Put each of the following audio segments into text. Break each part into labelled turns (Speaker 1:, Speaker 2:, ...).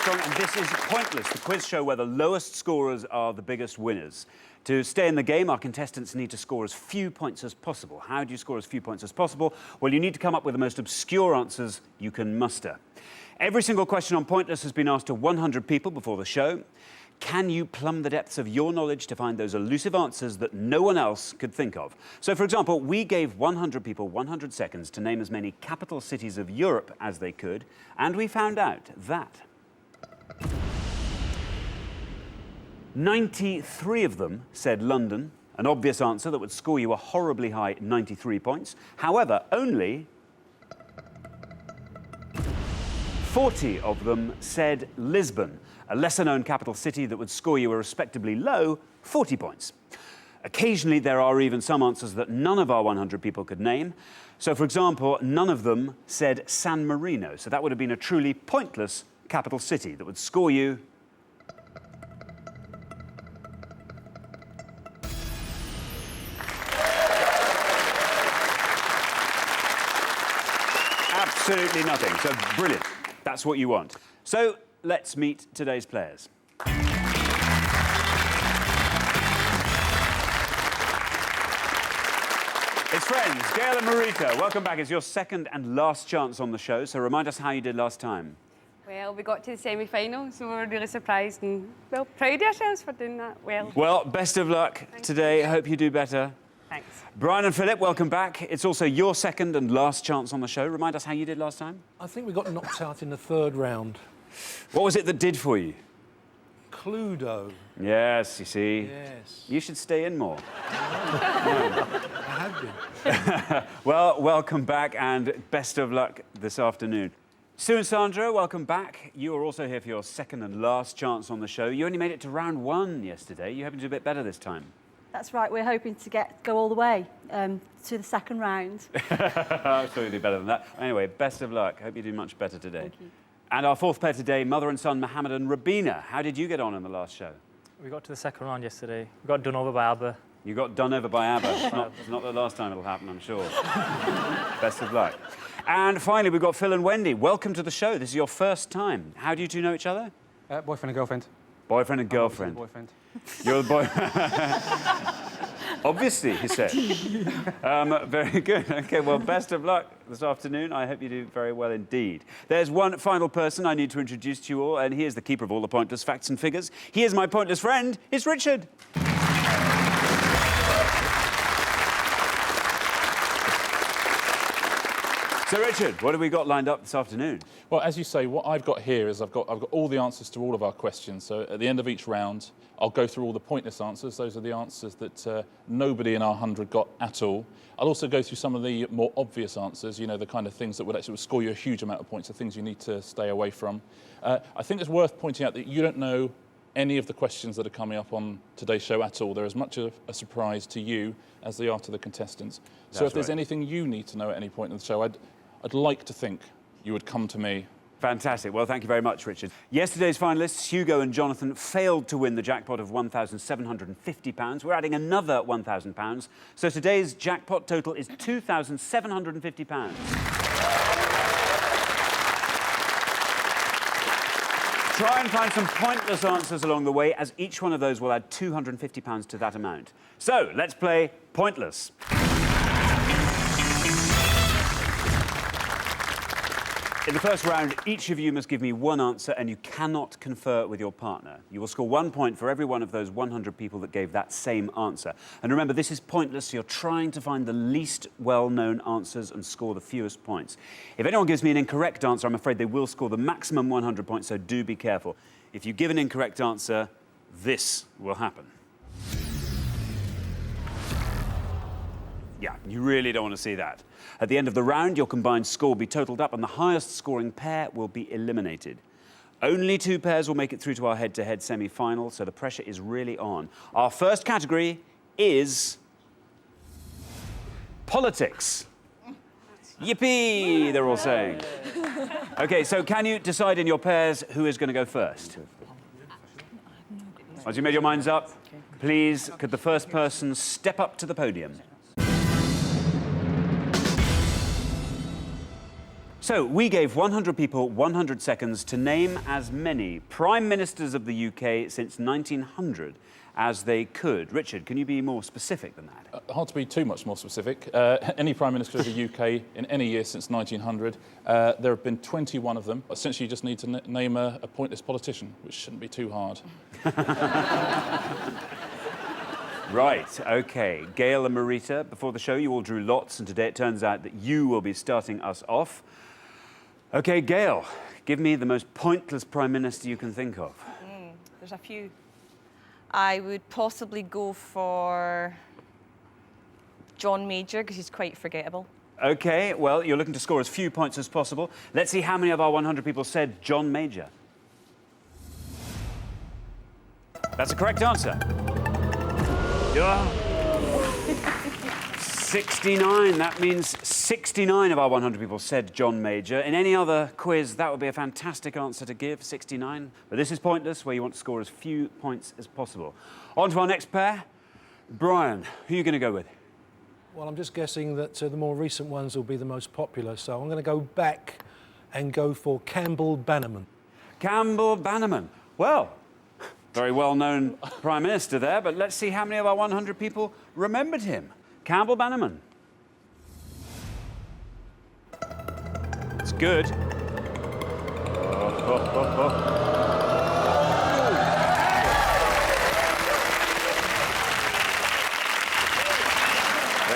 Speaker 1: Armstrong, and this is Pointless, the quiz show where the lowest scorers are the biggest winners. To stay in the game, our contestants need to score as few points as possible. How do you score as few points as possible? Well, you need to come up with the most obscure answers you can muster. Every single question on Pointless has been asked to 100 people before the show. Can you plumb the depths of your knowledge to find those elusive answers that no one else could think of? So, for example, we gave 100 people 100 seconds to name as many capital cities of Europe as they could, and we found out that 93 of them said London, an obvious answer that would score you a horribly high 93 points. However, only 40 of them said Lisbon, a lesser-known capital city that would score you a respectably low 40 points. Occasionally, there are even some answers that none of our 100 people could name. So, for example, none of them said San Marino. So that would have been a truly pointless capital city that would score you absolutely nothing. So, brilliant. That's what you want. So, let's meet today's players. It's friends, Gail and Marita. Welcome back. It's your second and last chance on the show, so remind us how you did last time.
Speaker 2: Well, we got to the semi-final, so we were really surprised and, well, proud of ourselves for doing that well.
Speaker 1: Well, best of luck today. I hope you do better.
Speaker 2: Thanks.
Speaker 1: Brian and Philip, welcome back. It's also your second and last chance on the show. Remind us how you did last time.
Speaker 3: I think we got knocked out in the third round.
Speaker 1: What was it that did for you?
Speaker 3: Cluedo.
Speaker 1: Yes, you see.
Speaker 3: Yes.
Speaker 1: You should stay in more.
Speaker 3: I have been.
Speaker 1: Well, welcome back and best of luck this afternoon. Sue and Sandra, welcome back. You are also here for your second and last chance on the show. You only made it to round one yesterday. You hoping to do a bit better this time?
Speaker 4: That's right, we're hoping to go all the way to the second round.
Speaker 1: I'm sure you'll do better than that. Anyway, best of luck. Hope you do much better today.
Speaker 4: Thank you.
Speaker 1: And our fourth pair today, mother and son, Mohammed and Rabina. How did you get on in the last show?
Speaker 5: We got to the second round yesterday. We got done over by ABBA.
Speaker 1: You got done over by ABBA. It's not the last time it'll happen, I'm sure. Best of luck. And finally, we've got Phil and Wendy. Welcome to the show. This is your first time. How do you two know each other?
Speaker 6: Boyfriend and girlfriend.
Speaker 1: Boyfriend and girlfriend.
Speaker 6: Boyfriend.
Speaker 1: You're the boy. Obviously, he said. Very good. OK, well, best of luck this afternoon. I hope you do very well indeed. There's one final person I need to introduce to you all, and he is the keeper of all the pointless facts and figures. He is my pointless friend. It's Richard. So, Richard, what have we got lined up this afternoon?
Speaker 7: Well, as you say, what I've got here is I've got all the answers to all of our questions. So at the end of each round, I'll go through all the pointless answers. Those are the answers that nobody in our 100 got at all. I'll also go through some of the more obvious answers, you know, the kind of things that would actually score you a huge amount of points, the things you need to stay away from. I think it's worth pointing out that you don't know any of the questions that are coming up on today's show at all. They're as much of a surprise to you as they are to the contestants. So if there's anything you need to know at any point in the show, I'd like to think you would come to me.
Speaker 1: Fantastic. Well, thank you very much, Richard. Yesterday's finalists, Hugo and Jonathan, failed to win the jackpot of £1,750. We're adding another £1,000. So today's jackpot total is £2,750. Try and find some pointless answers along the way, as each one of those will add £250 to that amount. So, let's play Pointless. In the first round, each of you must give me one answer, and you cannot confer with your partner. You will score 1 point for every one of those 100 people that gave that same answer. And remember, this is pointless, so you're trying to find the least well-known answers and score the fewest points. If anyone gives me an incorrect answer, I'm afraid they will score the maximum 100 points, so do be careful. If you give an incorrect answer, this will happen. Yeah, you really don't want to see that. At the end of the round, your combined score will be totalled up and the highest scoring pair will be eliminated. Only 2 pairs will make it through to our head-to-head semi-final, so the pressure is really on. Our first category is politics. Yippee, they're all saying. OK, so can you decide in your pairs who is going to go first? Once you made your minds up, please, could the first person step up to the podium? So, we gave 100 people 100 seconds to name as many Prime Ministers of the UK since 1900 as they could. Richard, can you be more specific than that?
Speaker 7: Hard to be too much more specific. Any Prime Minister of the UK in any year since 1900, there have been 21 of them. Essentially, you just need to name a pointless politician, which shouldn't be too hard.
Speaker 1: Right, OK. Gail and Marita, before the show, you all drew lots, and today it turns out that you will be starting us off. OK, Gail, give me the most pointless Prime Minister you can think of.
Speaker 6: There's a few. I would possibly go for John Major, because he's quite forgettable.
Speaker 1: OK, well, you're looking to score as few points as possible. Let's see how many of our 100 people said John Major. That's a correct answer. Yeah. 69. That means 69 of our 100 people said John Major. In any other quiz, that would be a fantastic answer to give, 69. But this is pointless, where you want to score as few points as possible. On to our next pair. Brian, who are you going to go with?
Speaker 3: Well, I'm just guessing that the more recent ones will be the most popular, so I'm going to go back and go for Campbell Bannerman.
Speaker 1: Campbell Bannerman. Well, very well-known Prime Minister there, but let's see how many of our 100 people remembered him. Campbell Bannerman. It's good. Very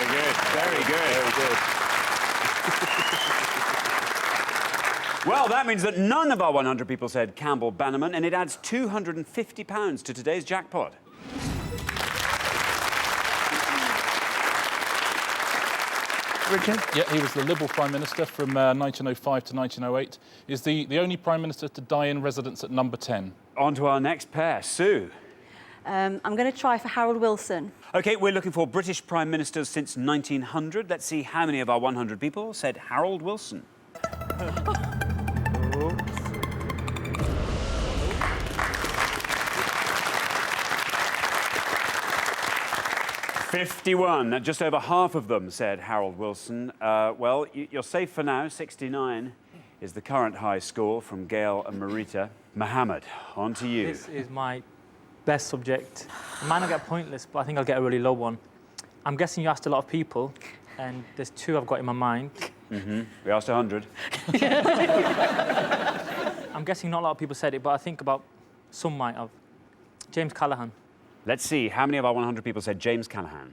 Speaker 1: good, very good. Very good. Well, that means that none of our 100 people said Campbell Bannerman, and it adds £250 to today's jackpot.
Speaker 3: Richard?
Speaker 7: Yeah, he was the Liberal Prime Minister from 1905 to 1908. He's the only Prime Minister to die in residence at number 10.
Speaker 1: On to our next pair. Sue.
Speaker 4: I'm going to try for Harold Wilson.
Speaker 1: OK, we're looking for British Prime Ministers since 1900. Let's see how many of our 100 people said Harold Wilson. 51. Just over half of them said Harold Wilson. Well, you're safe for now. 69 is the current high score from Gail and Marita. Mohammed, on to you.
Speaker 5: This is my best subject. I might not get pointless, but I think I'll get a really low one. I'm guessing you asked a lot of people, and there's two I've got in my mind.
Speaker 1: We asked 100.
Speaker 5: I'm guessing not a lot of people said it, but I think about some might have. James Callaghan.
Speaker 1: Let's see how many of our 100 people said James Callaghan.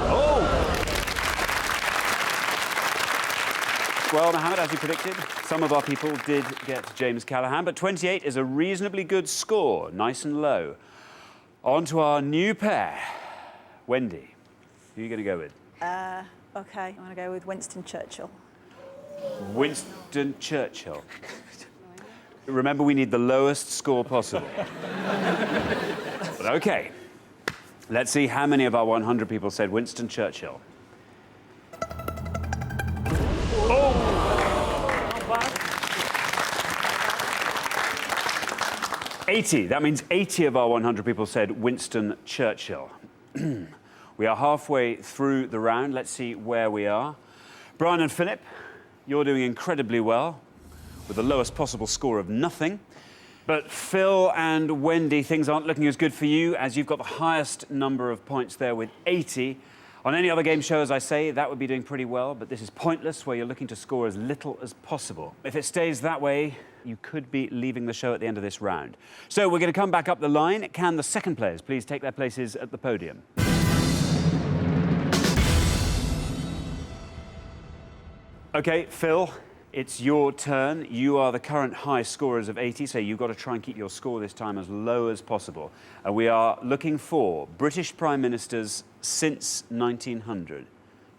Speaker 1: Oh! Well, Mohammed, as you predicted, some of our people did get James Callaghan, but 28 is a reasonably good score, nice and low. On to our new pair. Wendy, who are you going to go with?
Speaker 8: OK, I'm going to go with Winston Churchill.
Speaker 1: Winston Churchill. Remember, we need the lowest score possible. But OK. Let's see how many of our 100 people said Winston Churchill. Oh! 80. That means 80 of our 100 people said Winston Churchill. We are halfway through the round. Let's see where we are. Brian and Philip, you're doing incredibly well, with the lowest possible score of nothing. But Phil and Wendy, things aren't looking as good for you, as you've got the highest number of points there with 80. On any other game show, as I say, that would be doing pretty well, but this is pointless, where you're looking to score as little as possible. If it stays that way, you could be leaving the show at the end of this round. So we're going to come back up the line. Can the second players please take their places at the podium? OK, Phil, it's your turn. You are the current high scorers of 80, so you've got to try and keep your score this time as low as possible. And we are looking for British Prime Ministers since 1900.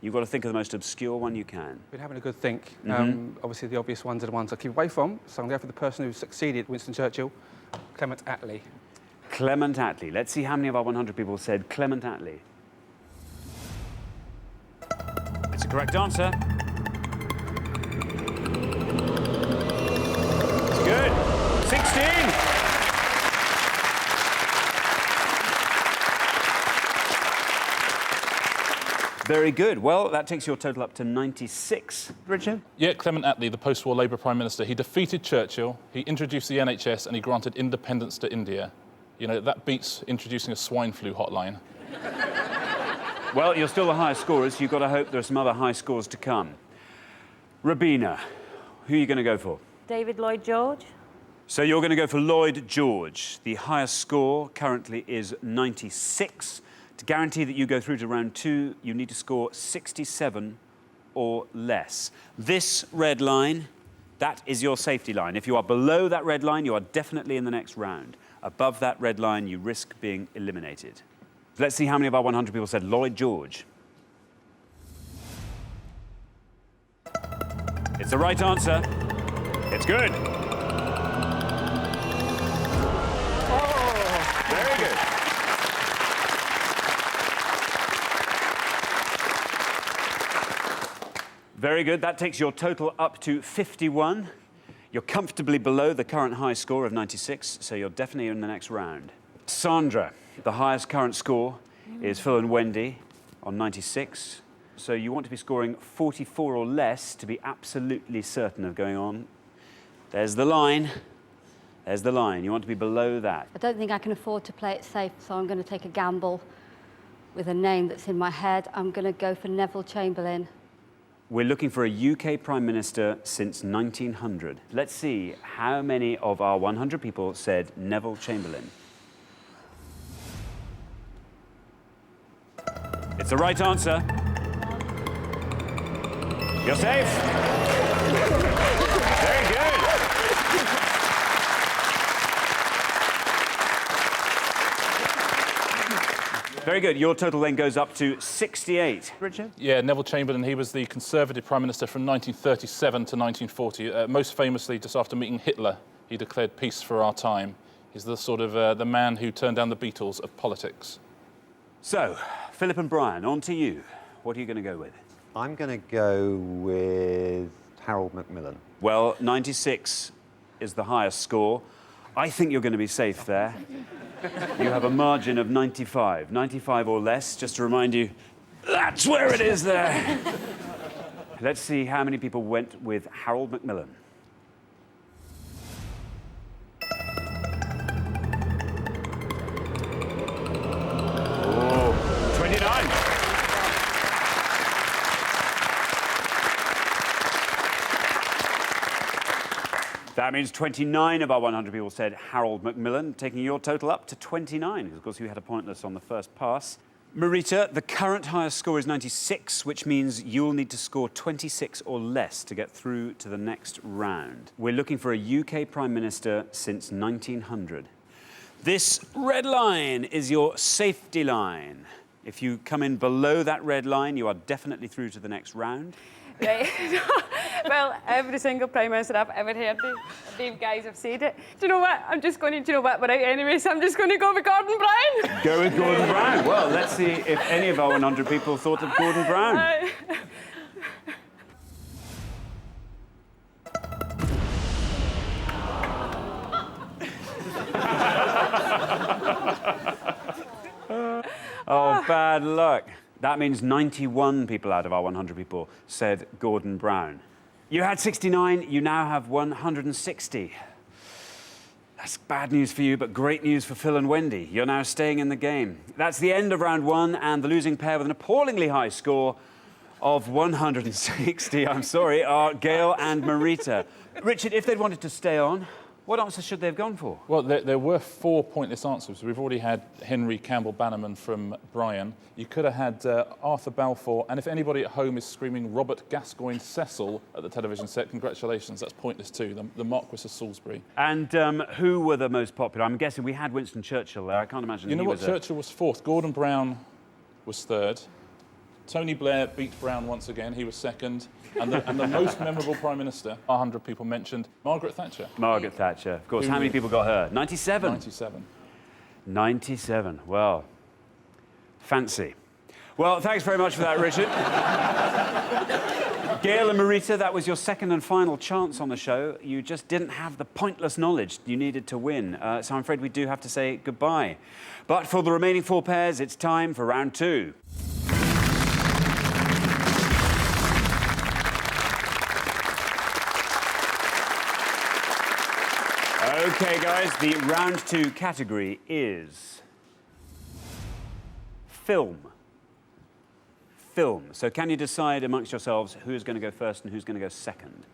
Speaker 1: You've got to think of the most obscure one you can.
Speaker 9: Been having a good think. Obviously, the obvious ones are the ones I keep away from, so I'm going to go for the person who succeeded Winston Churchill, Clement Attlee.
Speaker 1: Clement Attlee. Let's see how many of our 100 people said Clement Attlee. It's a correct answer. Good. 16. Very good. Well, that takes your total up to 96. Richard?
Speaker 7: Yeah, Clement Attlee, the post-war Labour Prime Minister, he defeated Churchill, he introduced the NHS and he granted independence to India. You know, that beats introducing a swine flu hotline.
Speaker 1: Well, you're still the highest scorers. You've got to hope there are some other high scores to come. Rabina, who are you going to go for?
Speaker 4: David Lloyd George.
Speaker 1: So you're going to go for Lloyd George. The highest score currently is 96. To guarantee that you go through to round 2, you need to score 67 or less. This red line, that is your safety line. If you are below that red line, you are definitely in the next round. Above that red line, you risk being eliminated. Let's see how many of our 100 people said Lloyd George. It's the right answer. It's good. Very good. Very good. That takes your total up to 51. You're comfortably below the current high score of 96, so you're definitely in the next round. Sandra, the highest current score is Phil and Wendy on 96. So you want to be scoring 44 or less to be absolutely certain of going on. There's the line. There's the line. You want to be below that.
Speaker 4: I don't think I can afford to play it safe, so I'm going to take a gamble with a name that's in my head. I'm going to go for Neville Chamberlain.
Speaker 1: We're looking for a UK Prime Minister since 1900. Let's see how many of our 100 people said Neville Chamberlain. It's the right answer. You're safe. Very good. Very good. Your total then goes up to 68. Richard?
Speaker 7: Yeah, Neville Chamberlain, he was the Conservative Prime Minister from 1937 to 1940. Most famously, just after meeting Hitler, he declared peace for our time. He's the sort of the man who turned down the Beatles of politics.
Speaker 1: So, Philip and Brian, on to you. What are you going to go with?
Speaker 10: I'm going to go with Harold Macmillan.
Speaker 1: Well, 96 is the highest score. I think you're going to be safe there. You have a margin of 95. 95 or less, just to remind you, that's where it is there. Let's see how many people went with Harold Macmillan. Oh, 29. That means 29 of our 100 people said Harold Macmillan, taking your total up to 29, because of course you had a pointless on the first pass. Marita, the current highest score is 96, which means you'll need to score 26 or less to get through to the next round. We're looking for a UK Prime Minister since 1900. This red line is your safety line. If you come in below that red line, you are definitely through to the next round.
Speaker 2: Right. Well, every single Prime Minister I've ever heard, these guys have said it. Do you know what? I'm just going to, do you know what? We're out anyway, so I'm just going to go with Gordon Brown.
Speaker 1: Go with Gordon Brown. Well, let's see if any of our 100 people thought of Gordon Brown. Oh, bad luck. That means 91 people out of our 100 people said Gordon Brown. You had 69, you now have 160. That's bad news for you, but great news for Phil and Wendy. You're now staying in the game. That's the end of round 1, and the losing pair with an appallingly high score of 160, I'm sorry, are Gail and Marita. Richard, if they'd wanted to stay on, what answers should they have gone for?
Speaker 7: Well, there were 4 pointless answers. We've already had Henry Campbell-Bannerman from Brian. You could have had Arthur Balfour, and if anybody at home is screaming Robert Gascoigne Cecil at the television set, congratulations, that's pointless too, the Marquess of Salisbury.
Speaker 1: And who were the most popular? I'm guessing we had Winston Churchill there. I can't imagine
Speaker 7: You know
Speaker 1: he
Speaker 7: what?
Speaker 1: was
Speaker 7: Churchill was 4th. Gordon Brown was 3rd. Tony Blair beat Brown once again. He was 2nd. And the most memorable Prime Minister, 100 people mentioned, Margaret Thatcher.
Speaker 1: Margaret Thatcher. Of course, how many people got her? 97?
Speaker 7: 97.
Speaker 1: 97. Well, fancy. Well, thanks very much for that, Richard. Gail and Marita, that was your second and final chance on the show. You just didn't have the pointless knowledge you needed to win. So I'm afraid we do have to say goodbye. But for the remaining 4 pairs, it's time for round 2. OK, guys, the round 2 category is film. Film. So can you decide amongst yourselves who's going to go first and who's going to go second?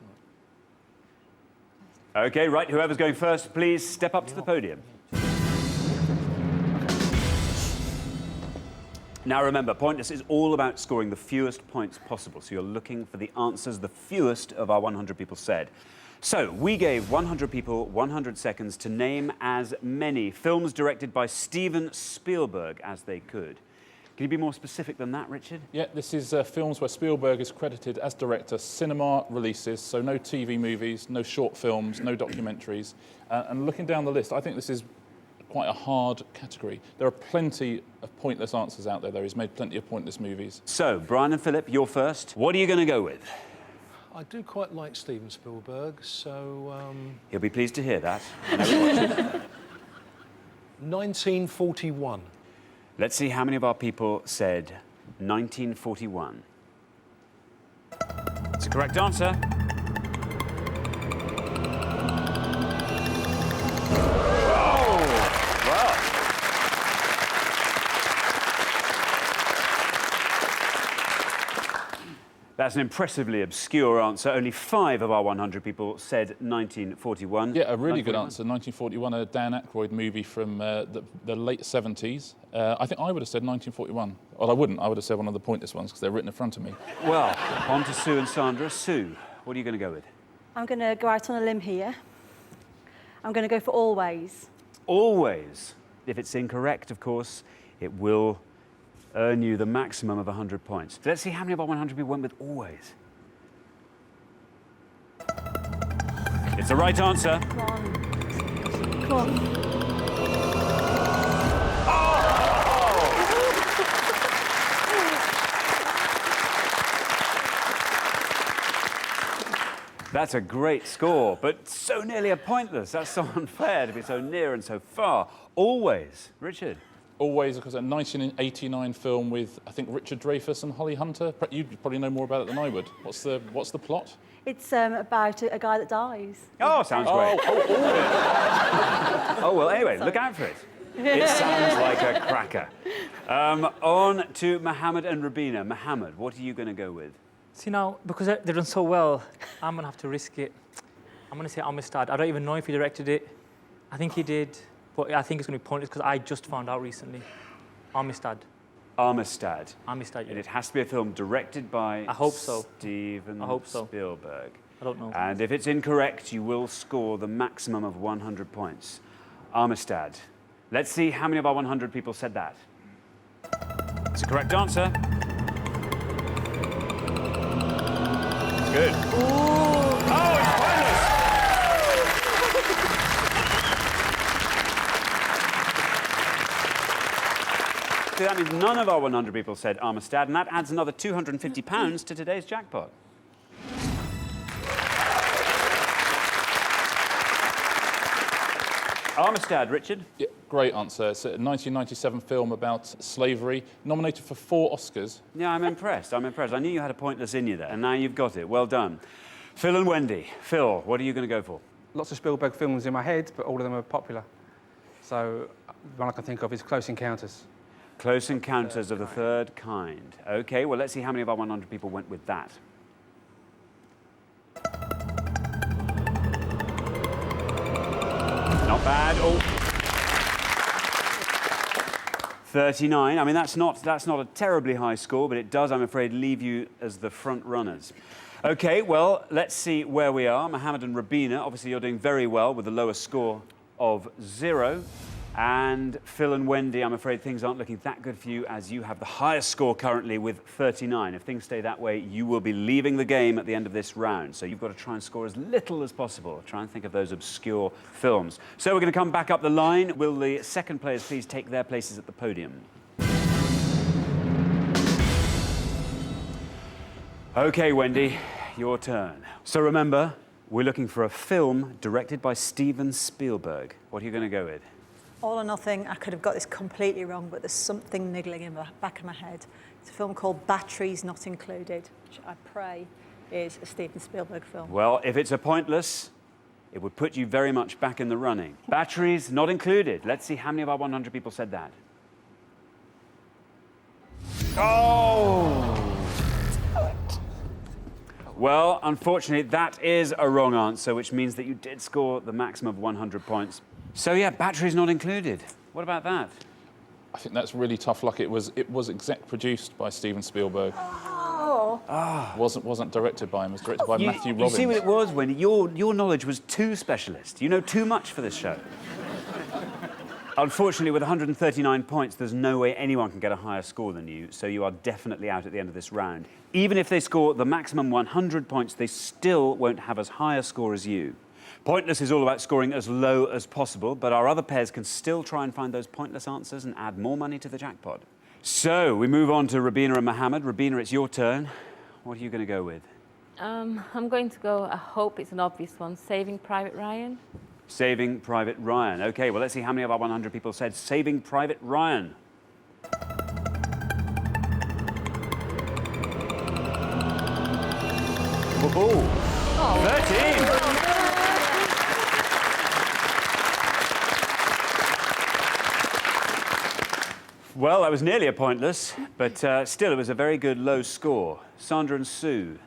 Speaker 1: OK, right, whoever's going first, please step up to the podium. Now remember, Pointless is all about scoring the fewest points possible, so you're looking for the answers the fewest of our 100 people said. So, we gave 100 people 100 seconds to name as many films directed by Steven Spielberg as they could. Can you be more specific than that, Richard?
Speaker 7: Yeah, this is films where Spielberg is credited as director, cinema releases, so no TV movies, no short films, no documentaries. And looking down the list, I think this is quite a hard category. There are plenty of pointless answers out there, though. He's made plenty of pointless movies.
Speaker 1: So, Brian and Philip, you're first. What are you going to go with?
Speaker 3: I do quite like Steven Spielberg, so...
Speaker 1: He'll be pleased to hear that.
Speaker 3: 1941.
Speaker 1: Let's see how many of our people said 1941. It's a correct answer. That's an impressively obscure answer. Only 5 of our 100 people said 1941.
Speaker 7: Yeah, a really good answer. 1941, a Dan Aykroyd movie from the late 70s. I think I would have said 1941. Well, I wouldn't. I would have said one of the pointless ones because they're written in front of me.
Speaker 1: Well, on to Sue and Sandra. Sue, what are you going to go with?
Speaker 8: I'm going to go out on a limb here. I'm going to go for Always.
Speaker 1: Always. If it's incorrect, of course, it will earn you the maximum of 100 points. Let's see how many of our 100 people went with Always. It's the right answer.
Speaker 8: Come on. Come on.
Speaker 1: That's a great score, but so nearly a pointless. That's so unfair to be so near and so far. Always. Richard?
Speaker 7: Always, because a 1989 film with, I think, Richard Dreyfuss and Holly Hunter. You probably know more about it than I would. What's the plot?
Speaker 8: It's about a guy that dies.
Speaker 1: Oh, sounds great. Oh, well, anyway, look out for it. It sounds like a cracker. On to Mohammed and Rabina. Mohammed, what are you going to go with?
Speaker 5: See, now, because they've done so well, I'm going to have to risk it. I'm going to say Amistad. I don't even know if he directed it. I think he did. But I think it's going to be pointless because I just found out recently. Amistad.
Speaker 1: Amistad.
Speaker 5: Amistad, yeah.
Speaker 1: And it has to be a film directed by
Speaker 5: I hope so.
Speaker 1: Steven Spielberg.
Speaker 5: I don't know.
Speaker 1: And if it's incorrect, you will score the maximum of 100 points. Amistad. Let's see how many of our 100 people said that. It's a correct answer. It's good. Ooh. Oh, it's pointless! That means none of our 100 people said Amistad, and that adds another £250 to today's jackpot. Amistad, Richard?
Speaker 7: Yeah, great answer. It's a 1997 film about slavery, nominated for 4 Oscars.
Speaker 1: Yeah, I'm impressed. I'm impressed. I knew you had a pointless in you there, and now you've got it. Well done. Phil and Wendy. Phil, what are you going to go for?
Speaker 9: Lots of Spielberg films in my head, but all of them are popular. So one I can think of is Close Encounters.
Speaker 1: Close Encounters of the Third Kind. OK, well, let's see how many of our 100 people went with that. Not bad. Oh. 39. I mean, that's not a terribly high score, but it does, I'm afraid, leave you as the front runners. OK, well, let's see where we are. Mohammed and Rabina, obviously you're doing very well with the lowest score of 0. And Phil and Wendy, I'm afraid things aren't looking that good for you as you have the highest score currently with 39. If things stay that way, you will be leaving the game at the end of this round. So you've got to try and score as little as possible. Try and think of those obscure films. So we're going to come back up the line. Will the second players please take their places at the podium? OK, Wendy, your turn. So remember, we're looking for a film directed by Steven Spielberg. What are you going to go with?
Speaker 8: All or Nothing. I could have got this completely wrong, but there's something niggling in the back of my head. It's a film called Batteries Not Included, which I pray is a Steven Spielberg film.
Speaker 1: Well, if it's a pointless, it would put you very much back in the running. Batteries not included. Let's see how many of our 100 people said that. Oh! Well, unfortunately, that is a wrong answer, which means that you did score the maximum of 100 points. So, yeah, batteries not included. What about that?
Speaker 7: I think that's really tough luck. It was exec produced by Steven Spielberg.
Speaker 8: Oh.
Speaker 7: Wasn't directed by him. It was directed by Matthew Robbins.
Speaker 1: You see what it was when your knowledge was too specialist. You know too much for this show. Unfortunately, with 139 points, there's no way anyone can get a higher score than you, so you are definitely out at the end of this round. Even if they score the maximum 100 points, they still won't have as high a score as you. Pointless is all about scoring as low as possible, but our other pairs can still try and find those pointless answers and add more money to the jackpot. So, we move on to Rabina and Mohammed. Rabina, it's your turn. What are you going to go with?
Speaker 11: I'm going to go, I hope it's an obvious one, Saving Private Ryan.
Speaker 1: Saving Private Ryan. OK, well, let's see how many of our 100 people said Saving Private Ryan. Oh. 13! Well, that was nearly a pointless, but still, it was a very good low score. Sandra and Sue,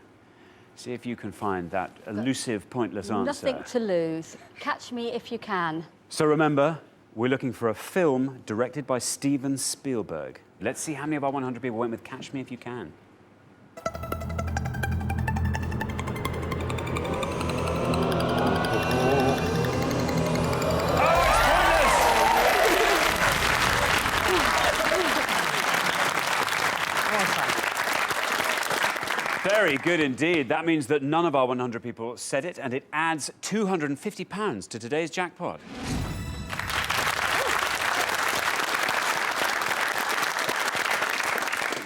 Speaker 1: see if you can find that elusive, pointless answer.
Speaker 4: Nothing to lose. Catch me if you can.
Speaker 1: So remember, we're looking for a film directed by Steven Spielberg. Let's see how many of our 100 people went with Catch Me If You Can. Very good indeed. That means that none of our 100 people said it, and it adds £250 to today's jackpot.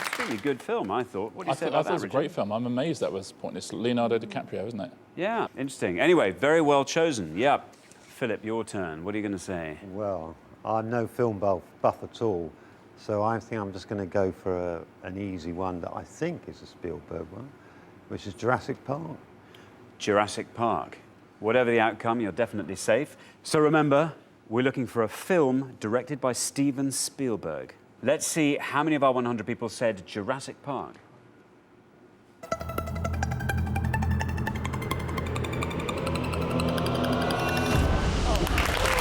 Speaker 1: Extremely good film, I thought. What do you say about that,
Speaker 7: I thought it was a
Speaker 1: Richard?
Speaker 7: great film. I'm amazed that was pointless. Leonardo DiCaprio, isn't it?
Speaker 1: Yeah, interesting. Anyway, very well chosen. Yeah. Philip, your turn. What are you going to say?
Speaker 10: Well, I'm no film buff at all, so I think I'm just going to go for an easy one that I think is a Spielberg one, which is Jurassic Park.
Speaker 1: Jurassic Park. Whatever the outcome, you're definitely safe. So remember, we're looking for a film directed by Steven Spielberg. Let's see how many of our 100 people said Jurassic Park.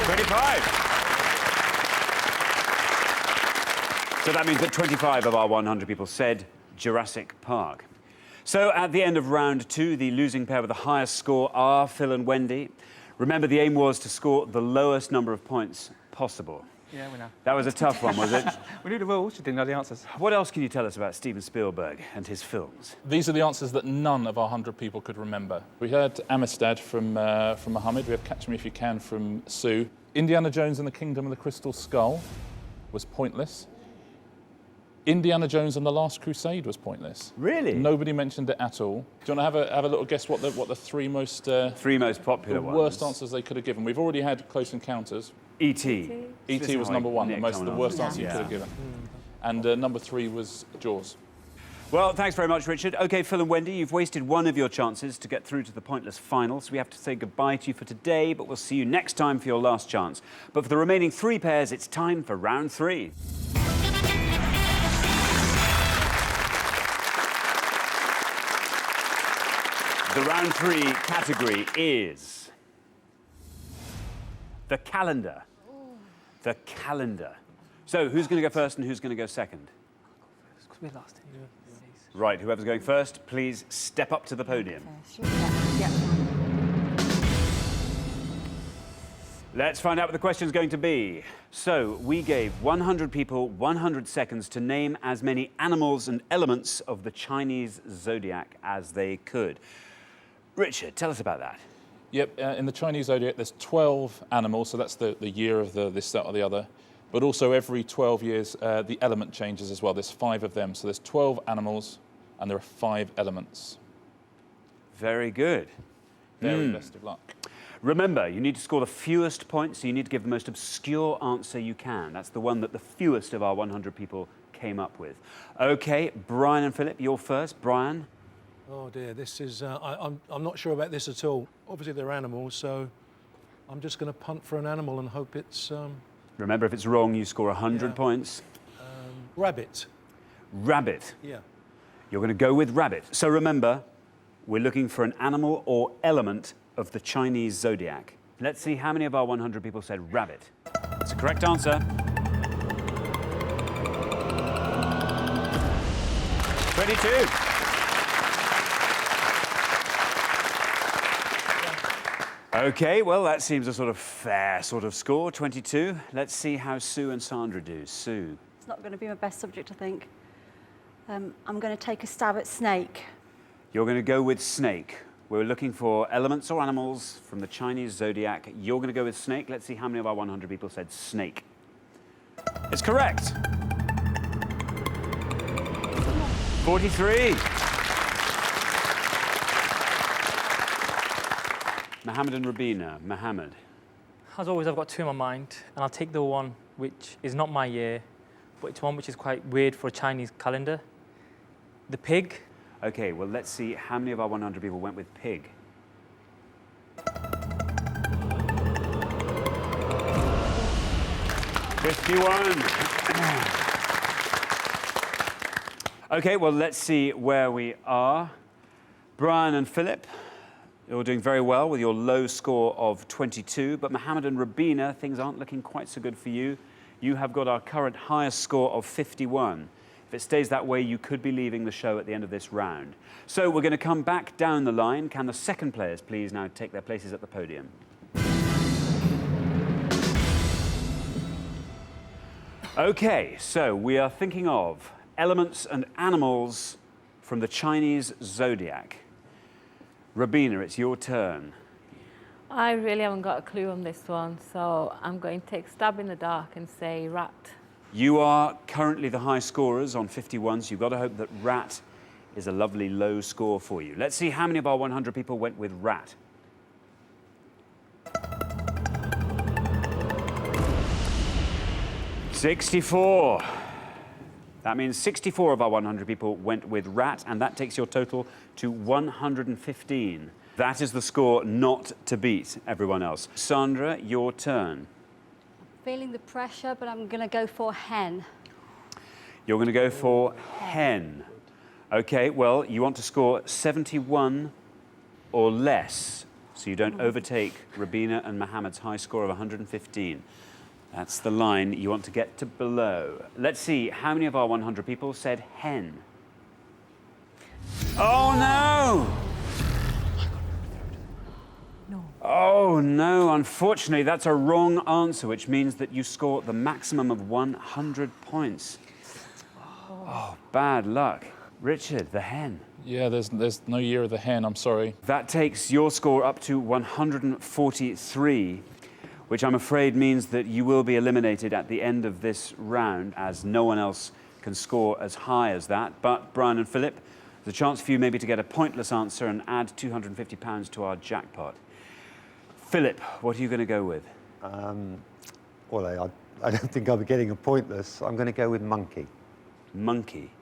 Speaker 1: 25. So that means that 25 of our 100 people said Jurassic Park. So at the end of round 2, the losing pair with the highest score are Phil and Wendy. Remember, the aim was to score the lowest number of points possible.
Speaker 9: Yeah, we know.
Speaker 1: That was a tough one, was it?
Speaker 9: We knew the rules, you didn't know the answers.
Speaker 1: What else can you tell us about Steven Spielberg and his films?
Speaker 7: These are the answers that none of our 100 people could remember. We heard Amistad from Mohammed. We have Catch Me If You Can from Sue. Indiana Jones and the Kingdom of the Crystal Skull was pointless. Indiana Jones and the Last Crusade was pointless.
Speaker 1: Really?
Speaker 7: Nobody mentioned it at all. Do you want to have a little guess what the three most
Speaker 1: popular
Speaker 7: the
Speaker 1: ones?
Speaker 7: worst answers they could have given? We've already had Close Encounters.
Speaker 1: E.T.
Speaker 7: E.T. was number one, the worst answer you could have given. And number 3 was Jaws.
Speaker 1: Well, thanks very much, Richard. OK, Phil and Wendy, you've wasted one of your chances to get through to the pointless final, so we have to say goodbye to you for today, but we'll see you next time for your last chance. But for the remaining 3 pairs, it's time for round 3. The round 3 category is the calendar. The calendar. So, who's going to go first and who's going to go second?
Speaker 5: Because we're last.
Speaker 1: Right, whoever's going first, please step up to the podium.
Speaker 8: Yeah.
Speaker 1: Let's find out what the question's going to be. So, we gave 100 people 100 seconds to name as many animals and elements of the Chinese zodiac as they could. Richard, tell us about that.
Speaker 7: Yep, in the Chinese zodiac, there's 12 animals, so that's the year of this, that, or the other. But also every 12 years, the element changes as well. There's 5 of them, so there's 12 animals, and there are 5 elements.
Speaker 1: Very good.
Speaker 7: Very best of luck.
Speaker 1: Remember, you need to score the fewest points, so you need to give the most obscure answer you can. That's the one that the fewest of our 100 people came up with. OK, Brian and Philip, you're first. Brian?
Speaker 3: Oh dear, this is, I'm not sure about this at all. Obviously they're animals, so I'm just going to punt for an animal and hope it's
Speaker 1: Remember, if it's wrong, you score 100
Speaker 3: Yeah.
Speaker 1: points.
Speaker 3: rabbit.
Speaker 1: Rabbit.
Speaker 3: Yeah.
Speaker 1: You're going to go with rabbit. So remember, we're looking for an animal or element of the Chinese zodiac. Let's see how many of our 100 people said rabbit. It's a correct answer. 22. Okay, well, that seems a sort of fair sort of score, 22. Let's see how Sue and Sandra do. Sue.
Speaker 8: It's not going to be my best subject, I think. I'm going to take a stab at snake.
Speaker 1: You're going to go with snake. We're looking for elements or animals from the Chinese zodiac. You're going to go with snake. Let's see how many of our 100 people said snake. It's correct. 43. Mohammed and Rabina. Mohammed.
Speaker 5: As always, I've got two in my mind, and I'll take the one which is not my year, but it's one which is quite weird for a Chinese calendar. The pig.
Speaker 1: Okay, well, let's see how many of our 100 people went with pig. 51. Okay, well, let's see where we are. Brian and Philip, you're doing very well with your low score of 22, but Mohammed and Rabina, things aren't looking quite so good for you. You have got our current highest score of 51. If it stays that way, you could be leaving the show at the end of this round. So we're going to come back down the line. Can the second players please now take their places at the podium? Okay, so we are thinking of elements and animals from the Chinese zodiac. Rabina, it's your turn.
Speaker 11: I really haven't got a clue on this one, so I'm going to take a stab in the dark and say rat.
Speaker 1: You are currently the high scorers on 51, so you've got to hope that rat is a lovely low score for you. Let's see how many of our 100 people went with rat. $64. That means 64 of our 100 people went with rat, and that takes your total to 115. That is the score not to beat everyone else. Sandra, your turn.
Speaker 4: Feeling the pressure, but I'm going to go for hen.
Speaker 1: You're going to go for hen. Okay, well, you want to score 71 or less, so you don't overtake Rabina and Mohammed's high score of 115. That's the line you want to get to below. Let's see, how many of our 100 people said hen? Oh, no! Oh, no, unfortunately, that's a wrong answer, which means that you score the maximum of 100 points. Oh, bad luck. Richard, the hen.
Speaker 7: Yeah, there's no year of the hen, I'm sorry.
Speaker 1: That takes your score up to 143, which I'm afraid means that you will be eliminated at the end of this round, as no one else can score as high as that. But, Brian and Philip, there's a chance for you maybe to get a pointless answer and add £250 to our jackpot. Philip, what are you going to go with?
Speaker 10: Well, I don't think I'll be getting a pointless. I'm going to go with monkey.
Speaker 1: Monkey.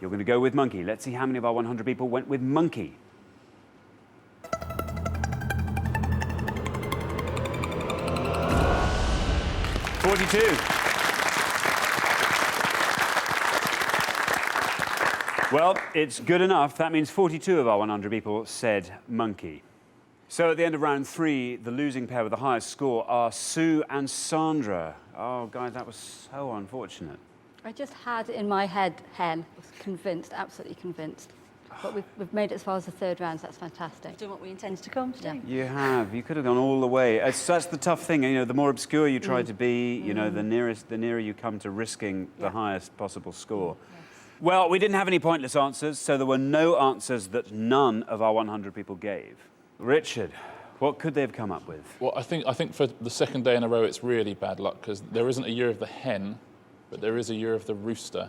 Speaker 1: You're going to go with monkey. Let's see how many of our 100 people went with monkey. 42. Well, it's good enough. That means 42 of our 100 people said monkey. So at the end of round 3, the losing pair with the highest score are Sue and Sandra. Oh, guys, that was so unfortunate.
Speaker 4: I just had in my head hen. I was convinced, absolutely convinced. But we've made it as far as the third round, so that's fantastic.
Speaker 8: Doing what we intended to come to do.
Speaker 1: You have. You could have gone all the way. That's the tough thing. You know, the more obscure you try to be, you know, the nearer you come to risking the highest possible score. Well, we didn't have any pointless answers, so there were no answers that none of our 100 people gave. Richard, what could they have come up with?
Speaker 7: Well, I think for the second day in a row, it's really bad luck, because there isn't a year of the hen, but there is a year of the rooster.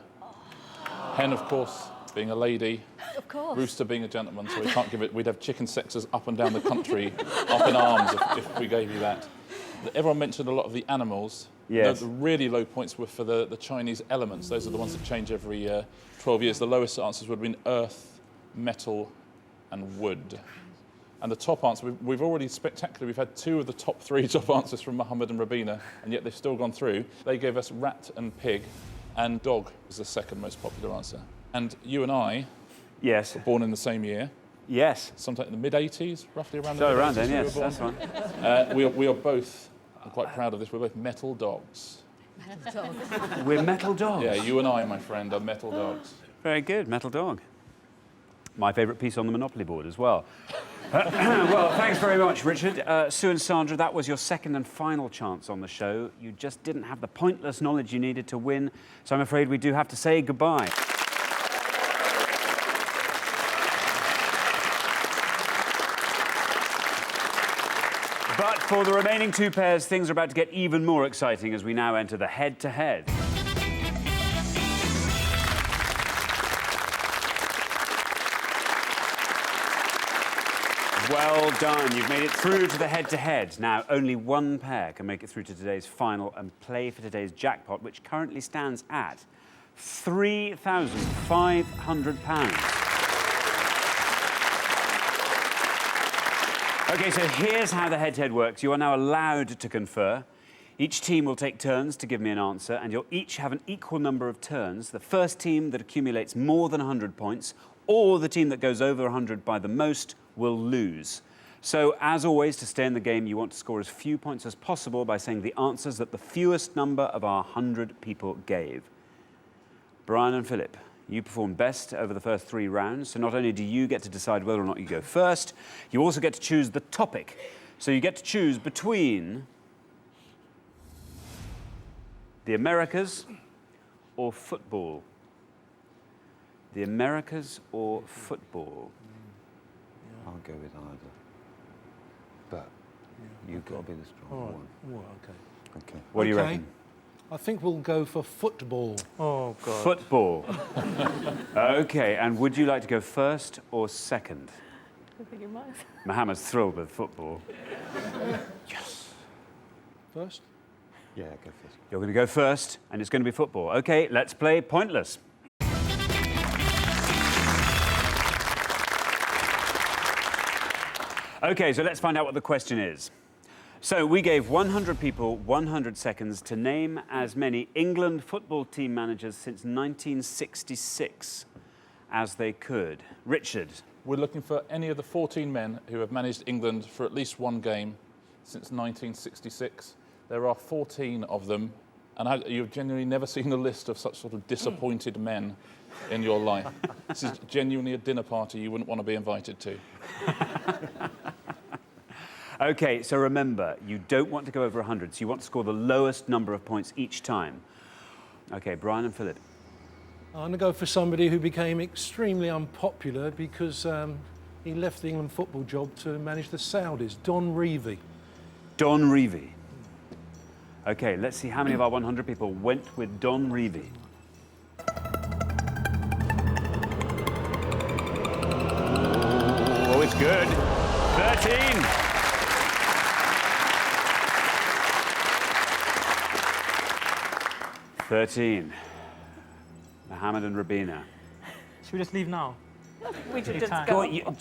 Speaker 7: Hen, of course, being a lady.
Speaker 4: Of course.
Speaker 7: Rooster being a gentleman, so we can't give it. We'd have chicken sexes up and down the country, up in arms if we gave you that. Everyone mentioned a lot of the animals.
Speaker 1: Yes.
Speaker 7: The really low points were for the Chinese elements. Those are the ones that change every 12 years. The lowest answers would have been earth, metal, and wood. And the top answer, we've already spectacularly, we've had 2 of the top 3 top answers from Mohammed and Rabina, and yet they've still gone through. They gave us rat and pig, and dog was the second most popular answer. And you and I
Speaker 1: yes.
Speaker 7: were born in the same year.
Speaker 1: Yes.
Speaker 7: Sometime in the mid-80s, roughly around the
Speaker 1: So
Speaker 7: mid-80s.
Speaker 1: around then,
Speaker 7: we were
Speaker 1: yes,
Speaker 7: born.
Speaker 1: that's one.
Speaker 7: We are both, I'm quite proud of this, we're both metal dogs.
Speaker 1: We're metal dogs.
Speaker 7: Yeah, you and I, my friend, are metal dogs.
Speaker 1: Very good, metal dog. My favourite piece on the Monopoly board as well. Well, thanks very much, Richard. Sue and Sandra, that was your second and final chance on the show. You just didn't have the pointless knowledge you needed to win, so I'm afraid we do have to say goodbye. But for the remaining 2 pairs, things are about to get even more exciting as we now enter the head-to-head. Well done. You've made it through to the head-to-head. Now, only 1 pair can make it through to today's final and play for today's jackpot, which currently stands at £3,500. OK, so here's how the head-to-head works. You are now allowed to confer. Each team will take turns to give me an answer, and you'll each have an equal number of turns. The first team that accumulates more than 100 points, or the team that goes over 100 by the most, will lose. So, as always, to stay in the game, you want to score as few points as possible by saying the answers that the fewest number of our 100 people gave. Brian and Philip, you performed best over the first 3 rounds, so not only do you get to decide whether or not you go first, you also get to choose the topic. So you get to choose between the Americas or football. The Americas or football?
Speaker 10: I'll go with either. But you've got to be the stronger one.
Speaker 3: Well, OK.
Speaker 10: Okay.
Speaker 1: What do you reckon?
Speaker 3: I think we'll go for football.
Speaker 5: Oh, God.
Speaker 1: Football. OK, and would you like to go first or second?
Speaker 11: I think you might.
Speaker 1: Mohammed's thrilled with football. Yes.
Speaker 3: First?
Speaker 10: Yeah, go first.
Speaker 1: You're going to go first, and it's going to be football. OK, let's play Pointless. OK, so let's find out what the question is. So we gave 100 people 100 seconds to name as many England football team managers since 1966 as they could. Richard.
Speaker 7: We're looking for any of the 14 men who have managed England for at least 1 game since 1966. There are 14 of them, and you've genuinely never seen a list of such sort of disappointed men in your life. This is genuinely a dinner party you wouldn't want to be invited to.
Speaker 1: OK, so remember, you don't want to go over 100, so you want to score the lowest number of points each time. OK, Brian and Philip.
Speaker 3: I'm going to go for somebody who became extremely unpopular because he left the England football job to manage the Saudis, Don Revie.
Speaker 1: Don Revie. OK, let's see how many of our 100 people went with Don Revie. Oh, it's good. 13. 13. Mohammed and Rabina.
Speaker 5: Should we just leave now?
Speaker 11: We should just
Speaker 1: Go
Speaker 11: go.
Speaker 1: on,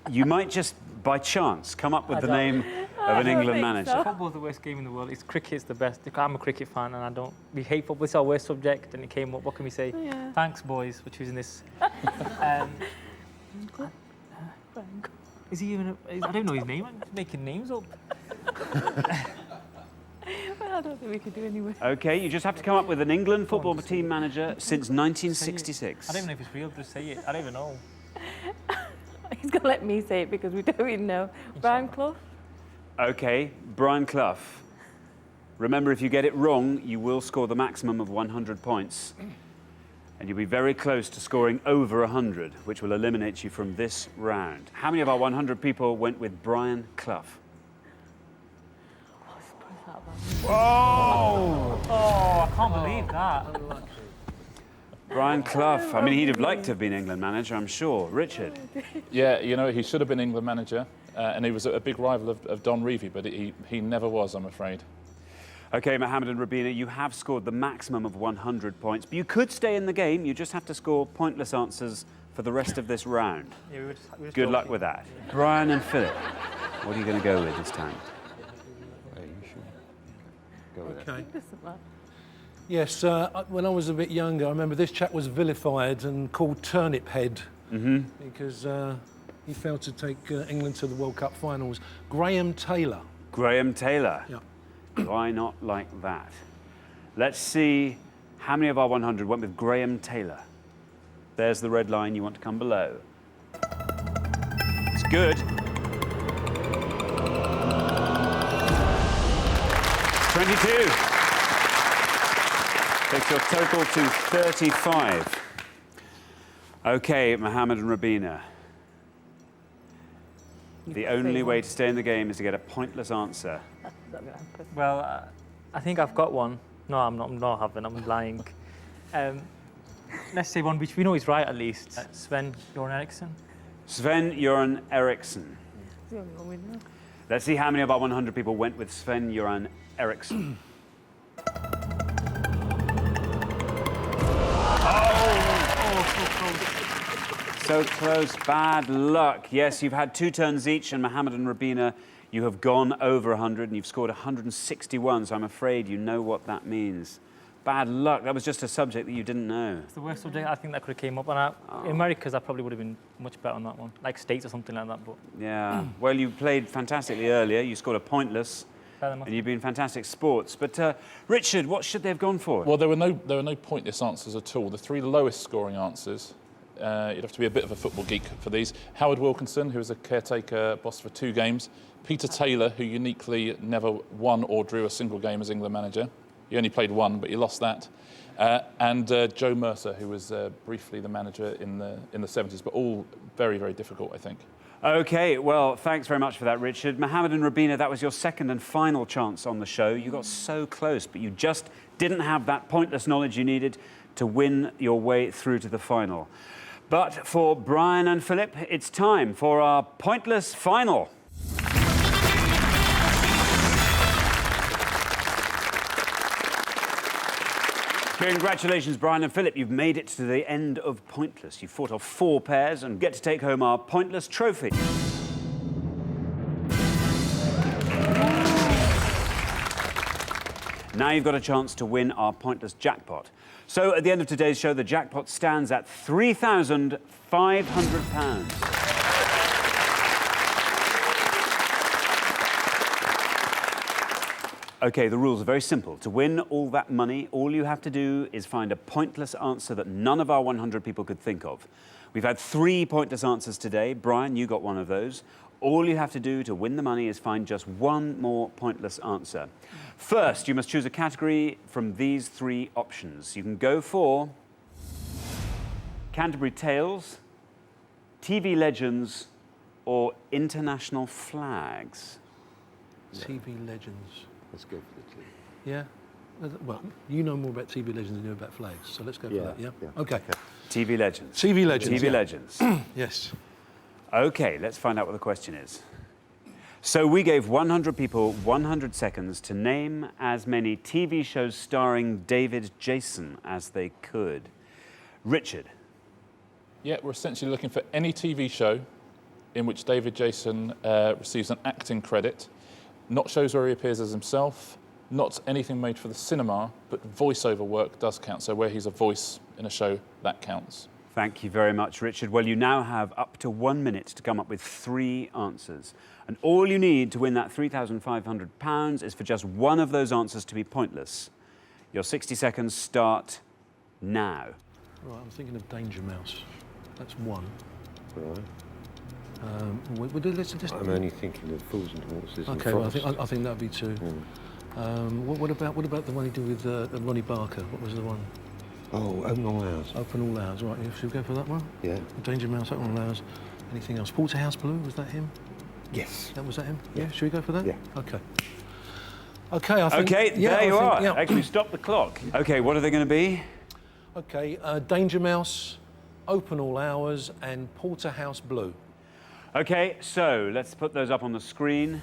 Speaker 1: you might just, by chance, come up with the name of an England manager.
Speaker 11: so.
Speaker 5: Football's the worst game in the world. Cricket's the best. I'm a cricket fan and we hate football. It's our worst subject and it came up. What can we say?
Speaker 11: Yeah.
Speaker 5: Thanks, boys, for choosing this. Is he even I don't know his name. I'm making names up.
Speaker 11: Well, I don't think we could do anyway.
Speaker 1: OK, you just have to come up with an England football team manager since 1966.
Speaker 5: I don't even know if it's real. Just say it. I don't even know.
Speaker 11: He's going to let me say it because we don't even know. Brian Clough?
Speaker 1: OK, Brian Clough. Remember, if you get it wrong, you will score the maximum of 100 points. And you'll be very close to scoring over 100, which will eliminate you from this round. How many of our 100 people went with Brian Clough?
Speaker 5: Oh! Oh, I can't believe that.
Speaker 1: Brian Clough. I mean, he'd have liked to have been England manager, I'm sure. Richard.
Speaker 7: Yeah, you know, he should have been England manager, and he was a big rival of Don Revie, but he never was, I'm afraid.
Speaker 1: OK, Mohammed and Rabina, you have scored the maximum of 100 points, but you could stay in the game. You just have to score pointless answers for the rest of this round.
Speaker 5: Yeah, we were just
Speaker 1: Good luck
Speaker 5: joking.
Speaker 1: with that. Brian and Philip, what are you going to go with this time?
Speaker 10: Go with it.
Speaker 3: Okay.
Speaker 11: Doesn't matter.
Speaker 3: Yes, when I was a bit younger, I remember this chap was vilified and called Turnip Head because he failed to take England to the World Cup finals. Graham Taylor.
Speaker 1: Graham Taylor.
Speaker 3: Yeah.
Speaker 1: Why not like that? Let's see how many of our 100 went with Graham Taylor. There's the red line. You want to come below. It's good. 22. Takes your total to 35. OK, Mohammed and Rabina. The only way to stay in the game is to get a pointless answer.
Speaker 5: Well, I think I've got one. No, I'm not having. I'm lying. Let's say one which we know is right at least. Sven-Göran Eriksson.
Speaker 1: Sven-Göran Eriksson.
Speaker 11: It's the only one we know.
Speaker 1: Let's see how many of our 100 people went with Sven-Göran Eriksson. So close, bad luck. Yes, you've had 2 turns each, and Mohammed and Rabina, you have gone over 100, and you've scored 161, so I'm afraid you know what that means. Bad luck. That was just a subject that you didn't know.
Speaker 5: It's the worst subject I think that could have came up. And in Americas, I probably would have been much better on that one. Like States or something like that, but...
Speaker 1: Yeah. Well, you played fantastically earlier. You scored a pointless,
Speaker 5: Fair enough.
Speaker 1: and you've been fantastic sports. But, Richard, what should they have gone for?
Speaker 7: Well, there were no pointless answers at all. The 3 lowest scoring answers, you'd have to be a bit of a football geek for these. Howard Wilkinson, who was a caretaker boss for 2 games. Peter Taylor, who uniquely never won or drew a single game as England manager. He only played 1, but he lost that. And Joe Mercer, who was briefly the manager in the 70s, but all very, very difficult, I think.
Speaker 1: OK, well, thanks very much for that, Richard. Mohammed and Rabina, that was your second and final chance on the show. You got so close, but you just didn't have that pointless knowledge you needed to win your way through to the final. But for Brian and Philip, it's time for our pointless final. Congratulations, Brian and Philip. You've made it to the end of Pointless. You've fought off 4 pairs and get to take home our Pointless trophy. Now you've got a chance to win our Pointless jackpot. So at the end of today's show, the jackpot stands at £3,500. OK, the rules are very simple. To win all that money, all you have to do is find a pointless answer that none of our 100 people could think of. We've had 3 pointless answers today. Brian, you got one of those. All you have to do to win the money is find just 1 more pointless answer. First, you must choose a category from these 3 options. You can go for Canterbury Tales, TV Legends, or International Flags.
Speaker 3: TV Legends.
Speaker 10: Let's go for the 2.
Speaker 3: Yeah? Well, you know more about TV Legends than you know about flags, so let's go for that, yeah? OK.
Speaker 1: TV Legends.
Speaker 3: TV Legends,
Speaker 1: TV Legends.
Speaker 3: Yes.
Speaker 1: OK, let's find out what the question is. So we gave 100 people 100 seconds to name as many TV shows starring David Jason as they could. Richard.
Speaker 7: Yeah, we're essentially looking for any TV show in which David Jason receives an acting credit. Not shows where he appears as himself, not anything made for the cinema, but voiceover work does count. So where he's a voice in a show, that counts.
Speaker 1: Thank you very much, Richard. Well, you now have up to 1 minute to come up with 3 answers. And all you need to win that £3,500 is for just one of those answers to be pointless. Your 60 seconds start now.
Speaker 3: Right, I'm thinking of Danger Mouse. That's 1.
Speaker 10: Right.
Speaker 3: I'm
Speaker 10: only thinking of Fools and Horses.
Speaker 3: OK,
Speaker 10: and
Speaker 3: well, I think that'd be 2. What about the one he did with Ronnie Barker? What was the one?
Speaker 10: Oh, Open All Hours.
Speaker 3: Open All Hours, right. Should we go for that one?
Speaker 10: Yeah.
Speaker 3: Danger Mouse, Open All Hours. Anything else? Porterhouse Blue, was that him?
Speaker 10: Yes.
Speaker 3: Was that him? Yeah. Should we go for that?
Speaker 10: Yeah.
Speaker 3: OK. OK, I think...
Speaker 1: OK, there you are.
Speaker 3: Yeah.
Speaker 1: Actually, stop the clock. OK, what are they going to be?
Speaker 3: OK, Danger Mouse, Open All Hours, and Porterhouse Blue.
Speaker 1: OK, so let's put those up on the screen.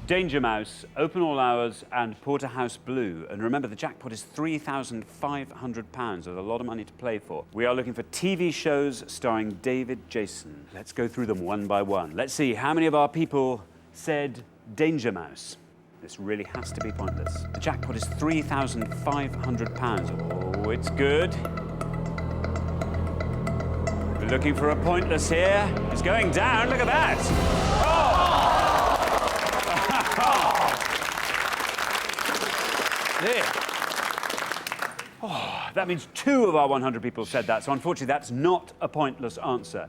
Speaker 1: Danger Mouse, Open All Hours, and Porterhouse Blue. And remember, the jackpot is £3,500. There's a lot of money to play for. We are looking for TV shows starring David Jason. Let's go through them one by one. Let's see how many of our people said Danger Mouse. This really has to be pointless. The jackpot is £3,500. Oh, it's good. We're looking for a pointless here. It's going down. Look at that. There. Oh, that means 2 of our 100 people said that. So unfortunately, that's not a pointless answer.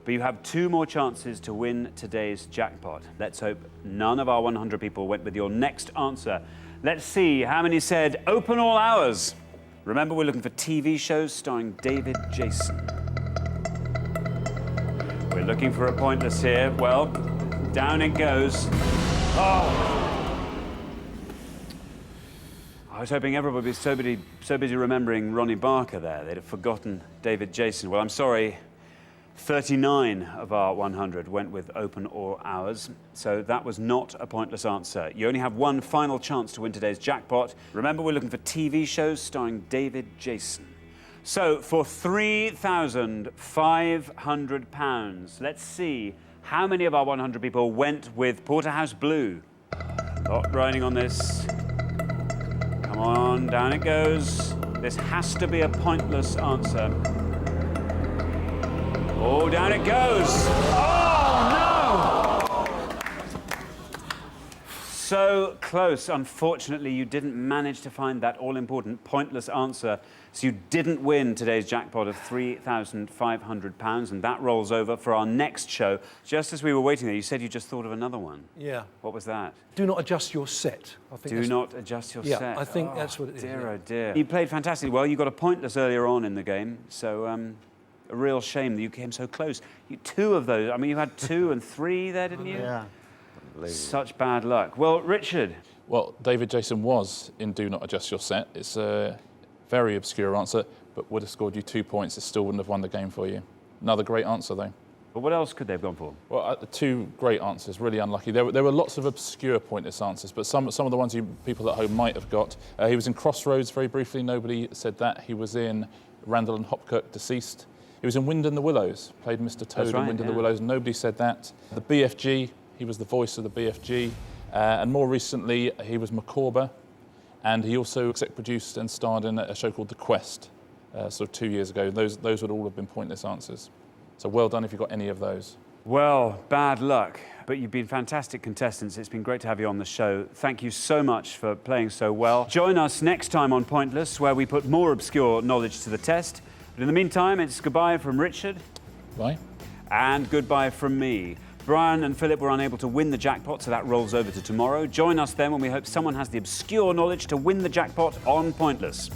Speaker 1: But you have 2 more chances to win today's jackpot. Let's hope none of our 100 people went with your next answer. Let's see how many said Open All Hours. Remember, we're looking for TV shows starring David Jason. We're looking for a pointless here. Well, down it goes. Oh! I was hoping everybody would be so busy remembering Ronnie Barker there, they'd have forgotten David Jason. Well, I'm sorry, 39 of our 100 went with Open All Hours, so that was not a pointless answer. You only have one final chance to win today's jackpot. Remember, we're looking for TV shows starring David Jason. So, for £3,500, let's see how many of our 100 people went with Porterhouse Blue. A lot riding on this. Come on, down it goes. This has to be a pointless answer. Oh, down it goes. Oh, no! So close. Unfortunately, you didn't manage to find that all-important pointless answer, so you didn't win today's jackpot of £3,500, and that rolls over for our next show. Just as we were waiting there, you said you just thought of another one.
Speaker 3: Yeah.
Speaker 1: What was that?
Speaker 3: Do not adjust your set. I think
Speaker 1: Do not adjust your set.
Speaker 3: Yeah, I think that's what it is.
Speaker 1: Dear,
Speaker 3: Yeah.
Speaker 1: oh dear. You played fantastically well. You got a pointless earlier on in the game, so a real shame that you came so close. 2 of those, I mean, you had 2 and 3 there, didn't you?
Speaker 10: Yeah.
Speaker 1: Such bad luck. Well, Richard.
Speaker 7: Well, David Jason was in Do Not Adjust Your Set. It's a very obscure answer, but would have scored you 2 points. It still wouldn't have won the game for you. Another great answer, though.
Speaker 1: But what else could they have gone for?
Speaker 7: Well, 2 great answers, really unlucky. There were lots of obscure pointless answers, but some of the ones people at home might have got. He was in Crossroads very briefly. Nobody said that. He was in Randall and Hopkirk, Deceased. He was in Wind in the Willows, played Mr. Toad in Wind in the Willows. Nobody said that. The BFG, he was the voice of the BFG. And more recently, he was Micawber. And he also exec produced and starred in a show called The Quest, sort of 2 years ago. Those would all have been pointless answers. So well done if you got any of those.
Speaker 1: Well, bad luck, but you've been fantastic contestants. It's been great to have you on the show. Thank you so much for playing so well. Join us next time on Pointless, where we put more obscure knowledge to the test. But in the meantime, it's goodbye from Richard.
Speaker 7: Bye.
Speaker 1: And goodbye from me. Brian and Philip were unable to win the jackpot, so that rolls over to tomorrow. Join us then when we hope someone has the obscure knowledge to win the jackpot on Pointless.